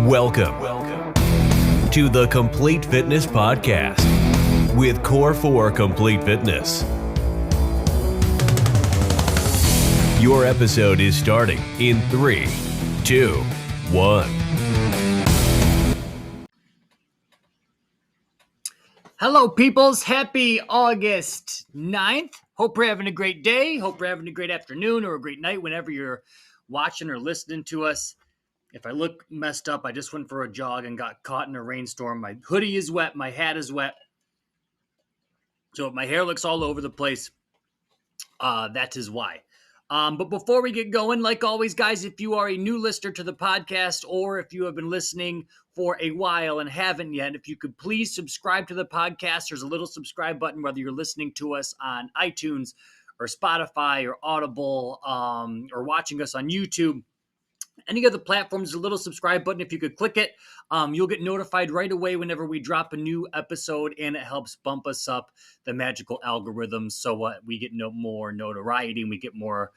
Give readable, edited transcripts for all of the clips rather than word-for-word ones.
Welcome to the Complete Fitness Podcast with Core for Complete Fitness. Your episode is starting in 3, 2, 1. Hello, peoples. Happy August 9th. Hope you're having a great day. Hope you're having a great afternoon or a great night whenever you're watching or listening to us. If I look messed up, I just went for a jog and got caught in a rainstorm. My hoodie is wet. My hat is wet. So if my hair looks all over the place, that is why. But before we get going, like always, guys, if you are a new listener to the podcast or if you have been listening for a while and haven't yet, if you could please subscribe to the podcast. There's a little subscribe button, whether you're listening to us on iTunes or Spotify or Audible or watching us on YouTube. Any of the platforms, a little subscribe button. If you could click it, you'll get notified right away whenever we drop a new episode, and it helps bump us up the magical algorithms so we get more notoriety and we get more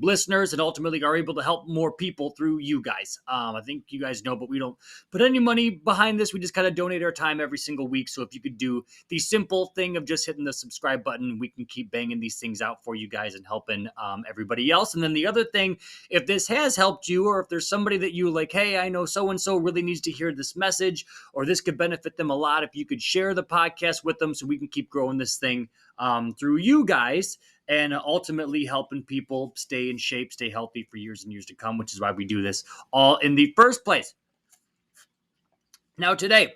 listeners and ultimately are able to help more people through you guys. I think you guys know, but we don't put any money behind this. We just kind of donate our time every single week. So if you could do the simple thing of just hitting the subscribe button, we can keep banging these things out for you guys and helping everybody else. And then the other thing, if this has helped you, or if there's somebody that you like, hey, I know so-and-so really needs to hear this message, or this could benefit them a lot, if you could share the podcast with them so we can keep growing this thing through you guys and ultimately helping people stay in shape, stay healthy for years and years to come, which is why we do this all in the first place. Now, today,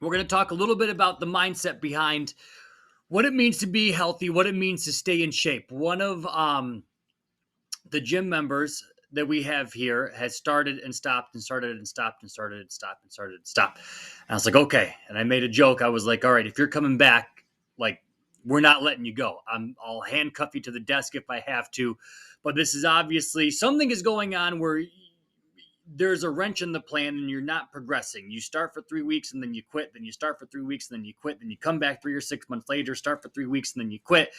we're going to talk a little bit about the mindset behind what it means to be healthy, what it means to stay in shape. One of the gym members that we have here has started and stopped and started and stopped and started and stopped and started and stopped. And I was like, okay. And I made a joke. I was like, all right, if you're coming back, like, we're not letting you go. I'll handcuff you to the desk if I have to. But this is obviously something is going on where there's a wrench in the plan and you're not progressing. You start for 3 weeks and then you quit. Then you start for 3 weeks and then you quit. Then you come back 3 or 6 months later, start for 3 weeks and then you quit.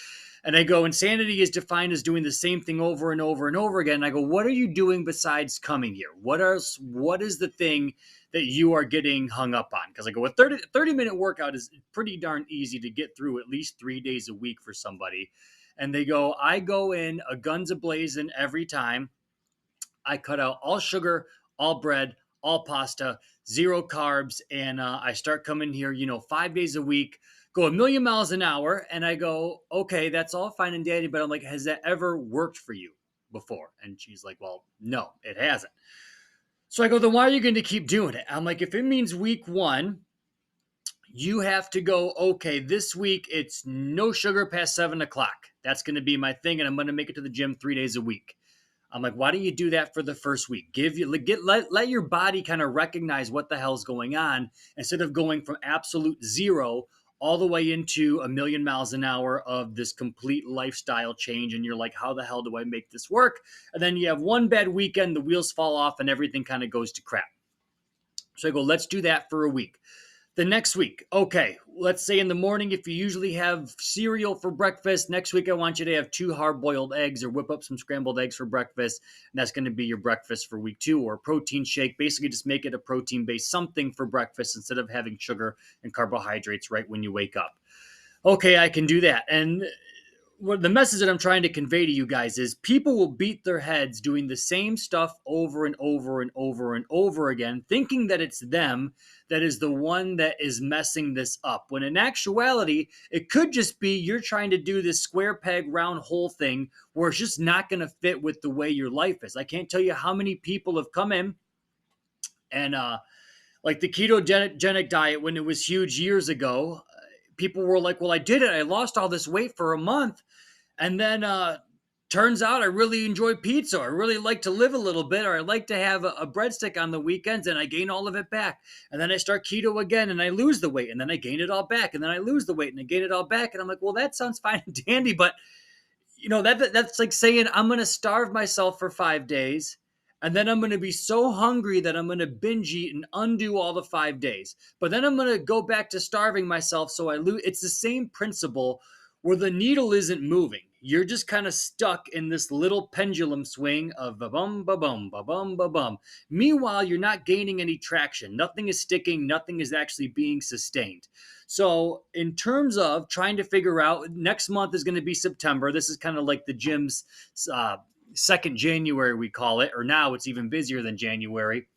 And I go, insanity is defined as doing the same thing over and over and over again. And I go, what are you doing besides coming here? What is the thing that you are getting hung up on? Because I go, a 30-minute workout is pretty darn easy to get through at least 3 days a week for somebody. And they go, I go in a guns a-blazing every time. I cut out all sugar, all bread, all pasta, 0 carbs. And I start coming here, 5 days a week, go a million miles an hour. And I go, okay, that's all fine and dandy. But I'm like, has that ever worked for you before? And she's like, well, no, it hasn't. So I go, then why are you going to keep doing it? I'm like, if it means week 1, you have to go, okay, this week it's no sugar past 7 o'clock. That's going to be my thing. And I'm going to make it to the gym 3 days a week. I'm like, why don't you do that for the first week? Let your body kind of recognize what the hell's going on instead of going from absolute 0 all the way into a million miles an hour of this complete lifestyle change. And you're like, how the hell do I make this work? And then you have one bad weekend, the wheels fall off and everything kind of goes to crap. So I go, let's do that for a week. The next week, okay, let's say in the morning, if you usually have cereal for breakfast, next week I want you to have 2 hard-boiled eggs or whip up some scrambled eggs for breakfast. And that's going to be your breakfast for week 2, or a protein shake. Basically, just make it a protein-based something for breakfast instead of having sugar and carbohydrates right when you wake up. Okay, I can do that. And what the message that I'm trying to convey to you guys is people will beat their heads doing the same stuff over and over and over and over again, thinking that it's them that is the one that is messing this up. When in actuality, it could just be you're trying to do this square peg round hole thing where it's just not going to fit with the way your life is. I can't tell you how many people have come in and like the ketogenic diet when it was huge years ago. People were like, well, I did it. I lost all this weight for a month. And then turns out I really enjoy pizza. I really like to live a little bit, or I like to have a breadstick on the weekends, and I gain all of it back. And then I start keto again and I lose the weight, and then I gain it all back. And then I lose the weight and I gain it all back. And I'm like, well, that sounds fine and dandy. But, that's like saying I'm going to starve myself for 5 days. And then I'm going to be so hungry that I'm going to binge eat and undo all the 5 days. But then I'm going to go back to starving myself so I lose. It's the same principle where the needle isn't moving. you're just kind of stuck in this little pendulum swing of ba-bum, ba-bum, ba-bum, ba-bum. Meanwhile, you're not gaining any traction. Nothing is sticking. Nothing is actually being sustained. So in terms of trying to figure out, next month is going to be September. This is kind of like the gym's second January, we call it, or now it's even busier than January.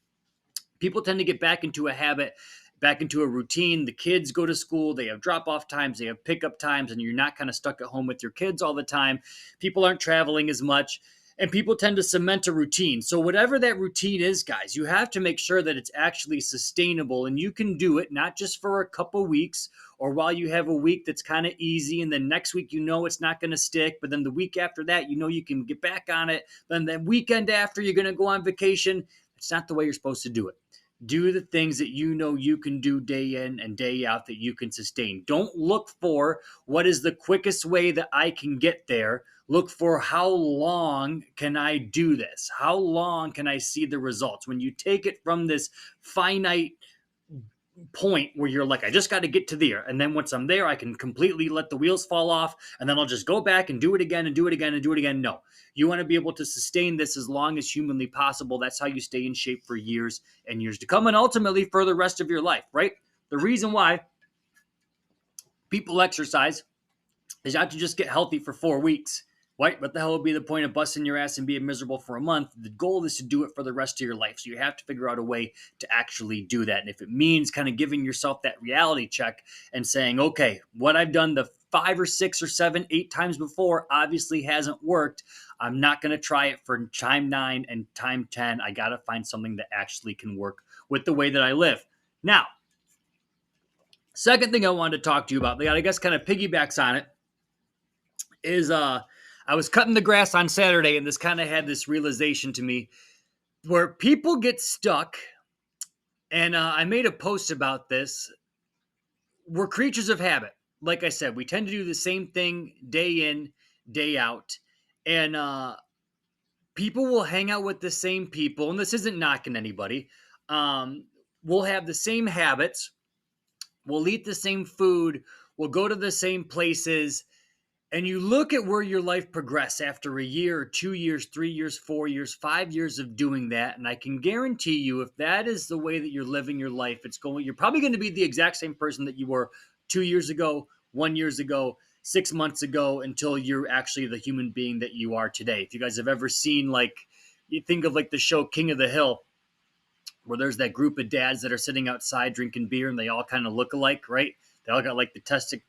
People tend to get back into a habit, back into a routine. The kids go to school, they have drop off times, they have pickup times, and you're not kind of stuck at home with your kids all the time. People aren't traveling as much, and people tend to cement a routine. So, whatever that routine is, guys, you have to make sure that it's actually sustainable, and you can do it not just for a couple weeks or while you have a week that's kind of easy, and then next week it's not going to stick, but then the week after that you can get back on it. Then the weekend after, you're going to go on vacation. It's not the way you're supposed to do it. Do the things that you can do day in and day out that you can sustain. Don't look for what is the quickest way that I can get there. Look for how long can I do this? How long can I see the results? When you take it from this finite point where you're like, I just got to get to there. And then once I'm there, I can completely let the wheels fall off. And then I'll just go back and do it again and do it again and do it again. No, you want to be able to sustain this as long as humanly possible. That's how you stay in shape for years and years to come, and ultimately for the rest of your life, right? The reason why people exercise is not to just get healthy for 4 weeks. What the hell would be the point of busting your ass and being miserable for a month? The goal is to do it for the rest of your life. So you have to figure out a way to actually do that. And if it means kind of giving yourself that reality check and saying, okay, what I've done the 5 or 6 or 7, 8 times before obviously hasn't worked. I'm not going to try it for time 9 and time 10. I got to find something that actually can work with the way that I live. Now, second thing I wanted to talk to you about, that I guess kind of piggybacks on it, is I was cutting the grass on Saturday, and this kind of had this realization to me where people get stuck. And I made a post about this. We're creatures of habit. Like I said, we tend to do the same thing day in, day out. And people will hang out with the same people. And this isn't knocking anybody. We'll have the same habits. We'll eat the same food. We'll go to the same places. And you look at where your life progressed after a year or 2 years, 3 years, 4 years, 5 years of doing that. And I can guarantee you, if that is the way that you're living your life, you're probably going to be the exact same person that you were 2 years ago, 1 year ago, 6 months ago, until you're actually the human being that you are today. If you guys have ever seen, like, you think of like the show King of the Hill, where there's that group of dads that are sitting outside drinking beer and they all kind of look alike, right? They all got like the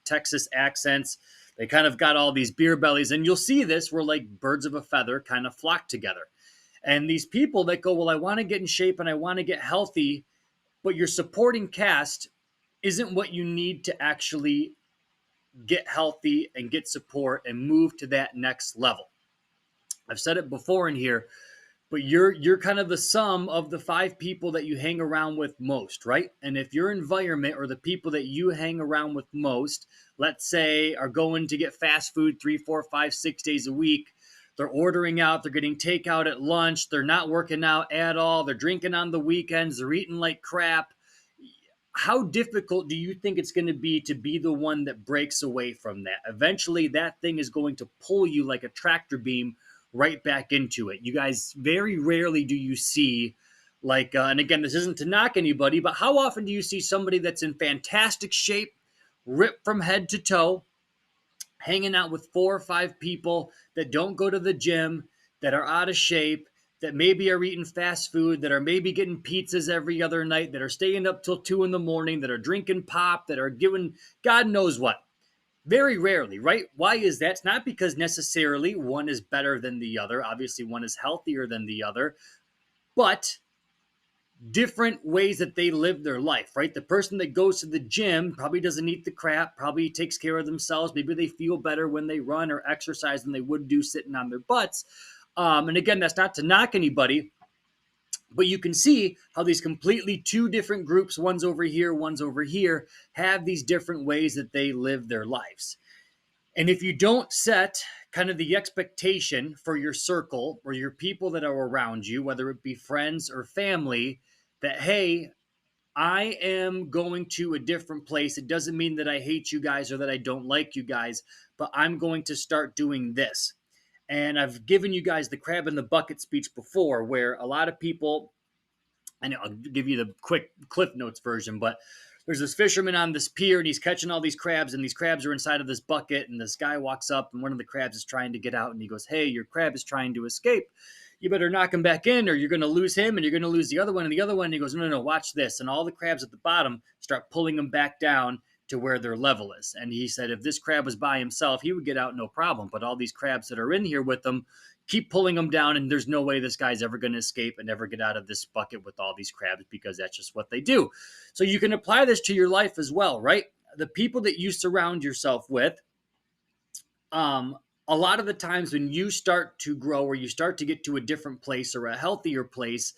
Texas accents. They kind of got all these beer bellies, and you'll see this where like birds of a feather kind of flock together. And these people that go, well, I want to get in shape and I want to get healthy, but your supporting cast isn't what you need to actually get healthy and get support and move to that next level. I've said it before in here, but you're kind of the sum of the 5 people that you hang around with most, right? And if your environment or the people that you hang around with most, let's say, are going to get fast food 3, 4, 5, 6 days a week, they're ordering out, they're getting takeout at lunch, they're not working out at all, they're drinking on the weekends, they're eating like crap. How difficult do you think it's going to be the one that breaks away from that? Eventually, that thing is going to pull you like a tractor beam right back into it. You guys, very rarely do you see like, and again, this isn't to knock anybody, but how often do you see somebody that's in fantastic shape, ripped from head to toe, hanging out with 4 or 5 people that don't go to the gym, that are out of shape, that maybe are eating fast food, that are maybe getting pizzas every other night, that are staying up till 2 a.m, that are drinking pop, that are giving God knows what? Very rarely, right? Why is that? It's not because necessarily one is better than the other. Obviously, one is healthier than the other, but different ways that they live their life, right? The person that goes to the gym probably doesn't eat the crap, probably takes care of themselves. Maybe they feel better when they run or exercise than they would do sitting on their butts. And again, that's not to knock anybody, but you can see how these completely 2 different groups, one's over here, have these different ways that they live their lives. And if you don't set kind of the expectation for your circle or your people that are around you, whether it be friends or family, that, hey, I am going to a different place. It doesn't mean that I hate you guys or that I don't like you guys, but I'm going to start doing this. And I've given you guys the crab in the bucket speech before, where a lot of people, and I'll give you the quick Cliff Notes version, but there's this fisherman on this pier and he's catching all these crabs, and these crabs are inside of this bucket. And this guy walks up and one of the crabs is trying to get out, and he goes, "Hey, your crab is trying to escape. You better knock him back in or you're going to lose him and you're going to lose the other one and the other one." And he goes, "No, watch this." And all the crabs at the bottom start pulling him back down to where their level is. And he said if this crab was by himself, he would get out no problem. But all these crabs that are in here with him keep pulling him down, and there's no way this guy's ever going to escape and ever get out of this bucket with all these crabs, because that's just what they do. So you can apply this to your life as well, right? The people that you surround yourself with, a lot of the times when you start to grow or you start to get to a different place or a healthier place,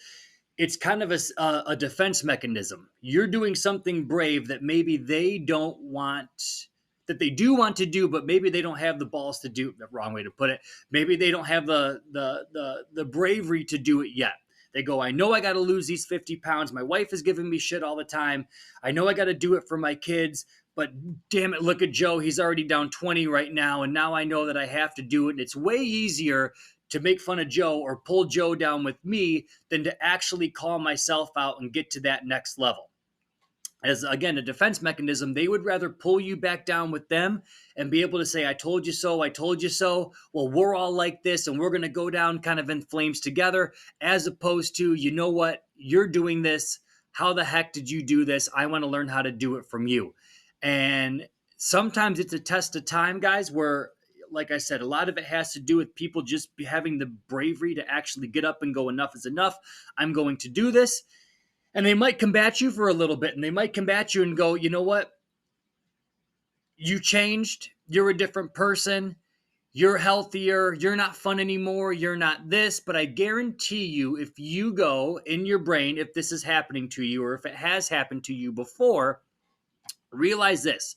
it's kind of a defense mechanism. You're doing something brave that maybe they don't want, that they do want to do, but maybe they don't have the balls to do. The wrong way to put it. Maybe they don't have the bravery to do it yet. They go, "I know I got to lose these 50 pounds. My wife is giving me shit all the time. I know I got to do it for my kids, but damn it, look at Joe. He's already down 20 right now. And now I know that I have to do it. And it's way easier to make fun of Joe or pull Joe down with me than to actually call myself out and get to that next level." As, again, a defense mechanism, they would rather pull you back down with them and be able to say, "I told you so, I told you so. Well, we're all like this and we're going to go down kind of in flames together," as opposed to, "You know what? You're doing this. How the heck did you do this? I want to learn how to do it from you." And sometimes it's a test of time, guys, where, like I said, a lot of it has to do with people just having the bravery to actually get up and go, "Enough is enough. I'm going to do this." And they might combat you for a little bit, and they might combat you and go, "You know what? You changed. You're a different person. You're healthier. You're not fun anymore. You're not this." But I guarantee you, if you go in your brain, if this is happening to you or if it has happened to you before, realize this.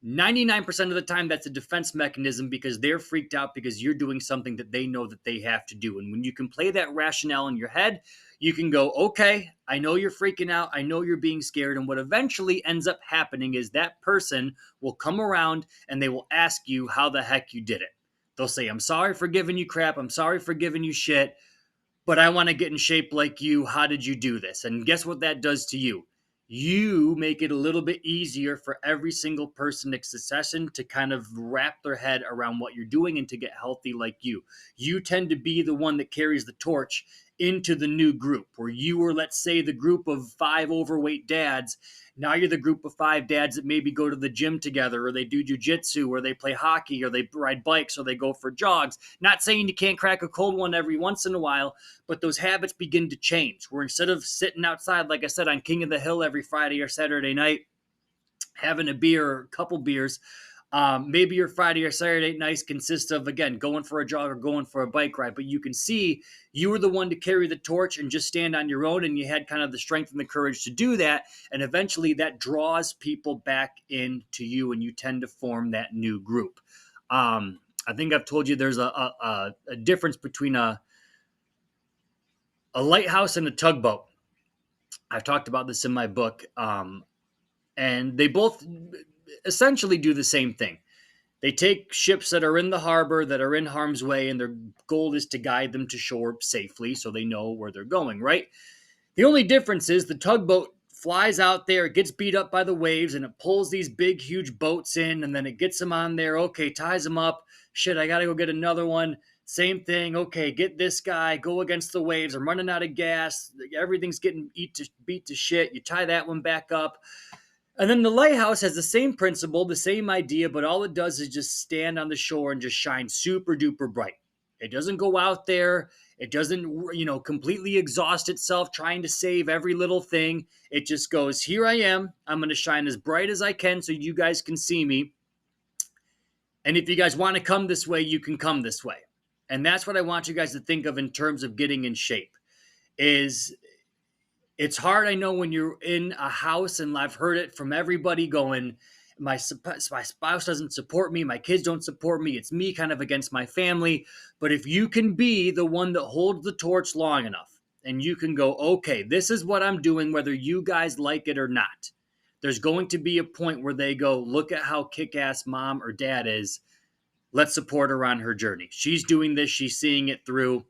99% of the time, that's a defense mechanism because they're freaked out because you're doing something that they know that they have to do. And when you can play that rationale in your head, you can go, "Okay, I know you're freaking out. I know you're being scared." And what eventually ends up happening is that person will come around and they will ask you how the heck you did it. They'll say, "I'm sorry for giving you crap. I'm sorry for giving you shit, but I want to get in shape like you. How did you do this?" And guess what that does to you? You make it a little bit easier for every single person in succession to kind of wrap their head around what you're doing and to get healthy like you. You tend to be the one that carries the torch into the new group, where you were, let's say, the group of 5 overweight dads. Now you're the group of 5 dads that maybe go to the gym together, or they do jujitsu, or they play hockey, or they ride bikes, or they go for jogs. Not saying you can't crack a cold one every once in a while, but those habits begin to change. Where instead of sitting outside, like I said, on King of the Hill every Friday or Saturday night, having a beer or a couple beers, maybe your Friday or Saturday nights consist of, again, going for a jog or going for a bike ride. But you can see you were the one to carry the torch and just stand on your own, and you had kind of the strength and the courage to do that. And eventually that draws people back into you, and you tend to form that new group. I think I've told you there's a difference between a lighthouse and a tugboat. I've talked about this in my book, and they both essentially do the same thing. They take ships that are in the harbor, that are in harm's way, and their goal is to guide them to shore safely so they know where they're going, right? The only difference is the tugboat flies out there, it gets beat up by the waves, and it pulls these big, huge boats in, and then it gets them on there. Okay, ties them up. Shit, I got to go get another one. Same thing. Okay, get this guy. Go against the waves. I'm running out of gas. Everything's getting beat to shit. You tie that one back up. And then the lighthouse has the same principle, the same idea, but all it does is just stand on the shore and just shine super duper bright. It doesn't go out there. It doesn't, completely exhaust itself trying to save every little thing. It just goes, "Here I am. I'm going to shine as bright as I can so you guys can see me. And if you guys want to come this way, you can come this way." And that's what I want you guys to think of in terms of getting in shape. It's hard, I know, when you're in a house, and I've heard it from everybody going, my spouse doesn't support me, my kids don't support me, it's me kind of against my family. But if you can be the one that holds the torch long enough, and you can go, okay, this is what I'm doing, whether you guys like it or not. There's going to be a point where they go, look at how kick-ass mom or dad is. Let's support her on her journey. She's doing this. She's seeing it through.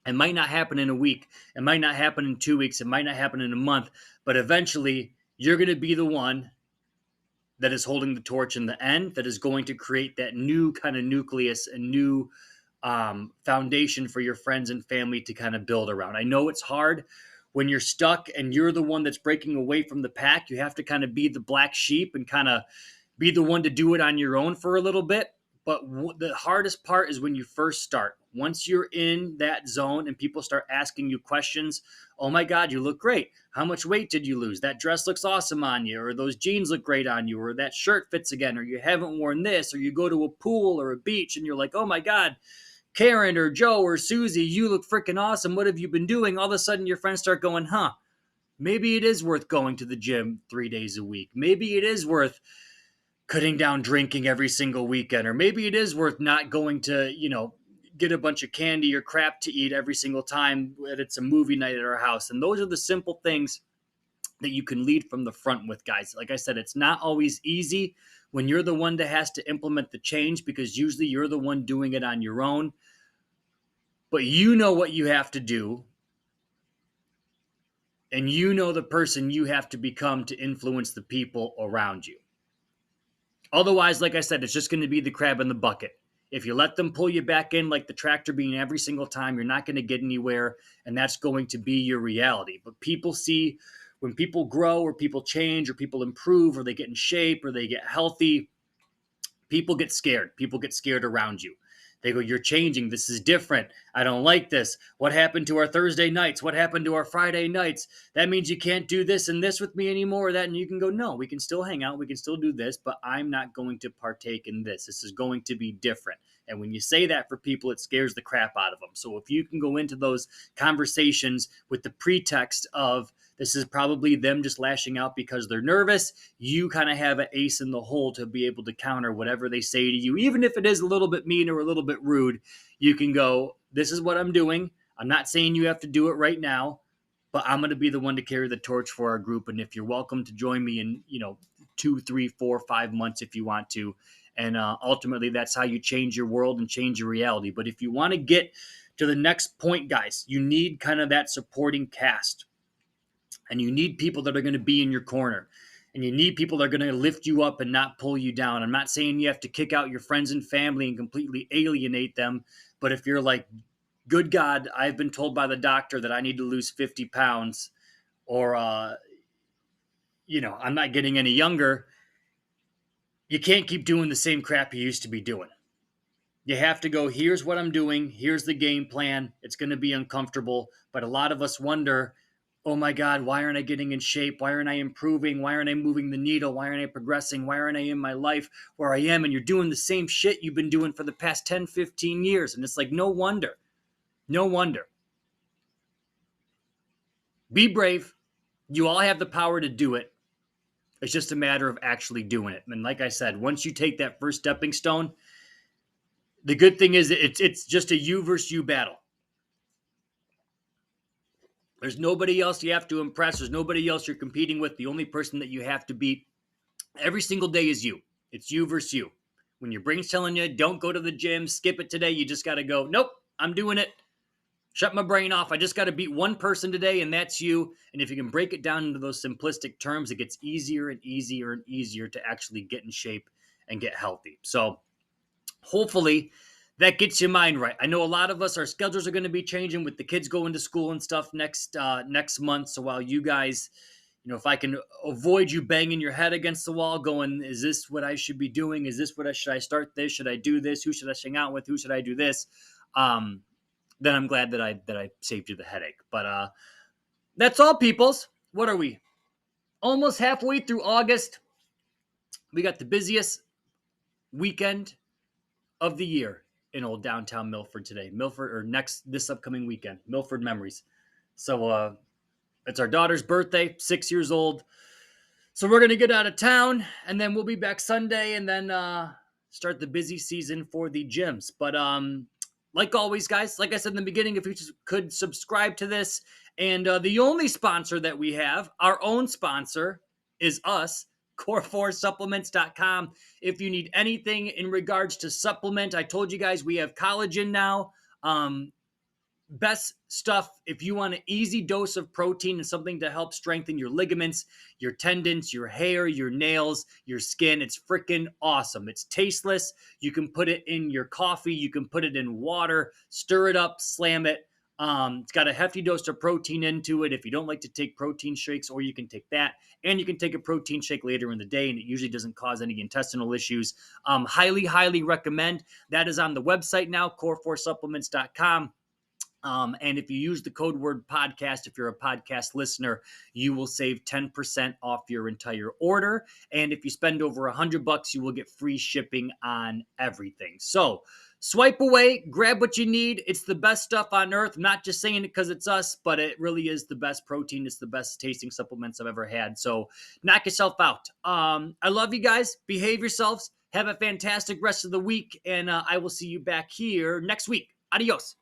It might not happen in a week. It might not happen in 2 weeks. It might not happen in a month. But eventually, you're going to be the one that is holding the torch in the end, that is going to create that new kind of nucleus, a new foundation for your friends and family to kind of build around. I know it's hard when you're stuck and you're the one that's breaking away from the pack. You have to kind of be the black sheep and kind of be the one to do it on your own for a little bit. But the hardest part is when you first start. Once you're in that zone and people start asking you questions, oh my God, you look great. How much weight did you lose? That dress looks awesome on you, or those jeans look great on you, or that shirt fits again, or you haven't worn this, or you go to a pool or a beach and you're like, oh my God, Karen or Joe or Susie, you look freaking awesome. What have you been doing? All of a sudden your friends start going, maybe it is worth going to the gym 3 days a week. Maybe it is worth cutting down drinking every single weekend, or maybe it is worth not going to, get a bunch of candy or crap to eat every single time that it's a movie night at our house. And those are the simple things that you can lead from the front with, guys. Like I said, it's not always easy when you're the one that has to implement the change, because usually you're the one doing it on your own. But you know what you have to do, and you know the person you have to become to influence the people around you. Otherwise, like I said, it's just going to be the crab in the bucket. If you let them pull you back in like the tractor beam every single time, you're not going to get anywhere, and that's going to be your reality. But people see when people grow or people change or people improve or they get in shape or they get healthy, people get scared. People get scared around you. They go, you're changing. This is different. I don't like this. What happened to our Thursday nights? What happened to our Friday nights? That means you can't do this and this with me anymore, or that. And you can go, no, we can still hang out. We can still do this, but I'm not going to partake in this. This is going to be different. And when you say that for people, it scares the crap out of them. So if you can go into those conversations with the pretext of this is probably them just lashing out because they're nervous, you kind of have an ace in the hole to be able to counter whatever they say to you. Even if it is a little bit mean or a little bit rude, you can go, this is what I'm doing. I'm not saying you have to do it right now, but I'm going to be the one to carry the torch for our group. And if you're welcome to join me in, 2, 3, 4, 5 months if you want to. And ultimately, that's how you change your world and change your reality. But if you want to get to the next point, guys, you need kind of that supporting cast. And you need people that are going to be in your corner. And you need people that are going to lift you up and not pull you down. I'm not saying you have to kick out your friends and family and completely alienate them. But if you're like, good God, I've been told by the doctor that I need to lose 50 pounds, or, I'm not getting any younger, you can't keep doing the same crap you used to be doing. You have to go, here's what I'm doing. Here's the game plan. It's going to be uncomfortable. But a lot of us wonder, oh my God, why aren't I getting in shape? Why aren't I improving? Why aren't I moving the needle? Why aren't I progressing? Why aren't I in my life where I am? And you're doing the same shit you've been doing for the past 10, 15 years. And it's like, no wonder. No wonder. Be brave. You all have the power to do it. It's just a matter of actually doing it. And like I said, once you take that first stepping stone, the good thing is it's just a you versus you battle. There's nobody else you have to impress. There's nobody else you're competing with. The only person that you have to beat every single day is you. It's you versus you. When your brain's telling you, don't go to the gym, skip it today, you just got to go, nope, I'm doing it. Shut my brain off. I just got to beat one person today, and that's you. And if you can break it down into those simplistic terms, it gets easier and easier and easier to actually get in shape and get healthy. So hopefully that gets your mind right. I know a lot of us, our schedules are going to be changing with the kids going to school and stuff next month. So while you guys, if I can avoid you banging your head against the wall going, is this what I should be doing? Is this should I start this? Should I do this? Who should I hang out with? Who should I do this? Then I'm glad that I saved you the headache. But that's all, peoples. What are we? Almost halfway through August. We got the busiest weekend of the year in old downtown Milford today. This upcoming weekend. Milford memories. So it's our daughter's birthday, 6 years old. So we're going to get out of town, and then we'll be back Sunday, and then start the busy season for the gyms. But like always, guys, like I said in the beginning, if you could subscribe to this. And the only sponsor that we have, our own sponsor, is us, core4supplements.com. If you need anything in regards to supplement, I told you guys we have collagen now. Best stuff if you want an easy dose of protein and something to help strengthen your ligaments, your tendons, your hair, your nails, your skin. It's freaking awesome. It's tasteless. You can put it in your coffee. You can put it in water, stir it up, slam it. It's got a hefty dose of protein into it. If you don't like to take protein shakes, or you can take that, and you can take a protein shake later in the day, and it usually doesn't cause any intestinal issues. Highly recommend. That is on the website now, core4supplements.com. And if you use the code word podcast, if you're a podcast listener, you will save 10% off your entire order. And if you spend over $100, you will get free shipping on everything. So swipe away, grab what you need. It's the best stuff on earth. I'm not just saying it because it's us, but it really is the best protein. It's the best tasting supplements I've ever had. So knock yourself out. I love you guys. Behave yourselves. Have a fantastic rest of the week. And I will see you back here next week. Adios.